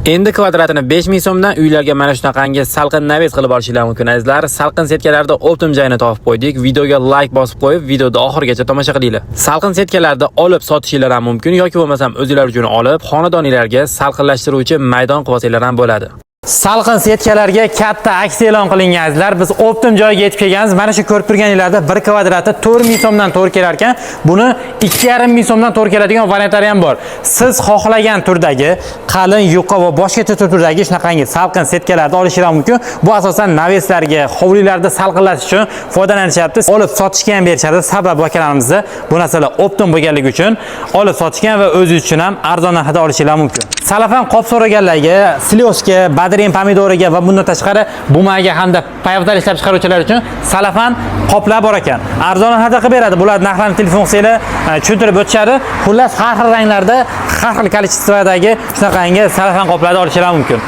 Endi kvadratini 5000 so'mdan uylarga mana shunaqangi salqin naves qilib olishingiz mumkin azizlar. Salqin setkalarda optim joyini topib qo'ydik. Videoga like bosib qo'yib, videoni oxirigacha tomosha qilinglar. Salqin setkalarda olib sotishinglar ham mumkin yoki bo'lmasam o'zingizlar uchun olib, xonadoningizlarga salqinlashtiruvchi maydon qilsanglar ham bo'ladi. Salqin setkalarga katta aksiya e'lon qilingan azizlar. Biz optim joyga yetib kelganmiz. Mana shu ko'rib turganingizlarda 1 kvadrati 4000 so'mdan to'g'ri kelar ekan. Buni 2500 so'mdan to'g'ri keladigan variantlari ham bor. Siz xohlagan turdagi qalin, yuqa va boshqa turdagi shunaqangi salqin setkalarni olishingiz mumkin. Bu asosan naveslarga, hovlilarda salqinlatish uchun foydalanishyapti. Olib sotishga ham berishadi. Sababi akalarimizni bu narsalar optim bo'lganligi uchun olib sotishgan va o'zingiz uchun ham arzon narxda olishingiz mumkin. Salafan qop so'raganlarga, slyoska, badrin pomidoriga va bundan tashqari bumaga hamda payvardar ishlab chiqaruvchilar uchun salafan qoplar bor ekan. Arzon narxda qilib beradi. Bular narxlarni telefon qilsanglar tushuntirib o'tishadi. Xullas har xil ranglarda, har xil kolичестводagi shunaqangi salafan qoplarni olishingiz mumkin.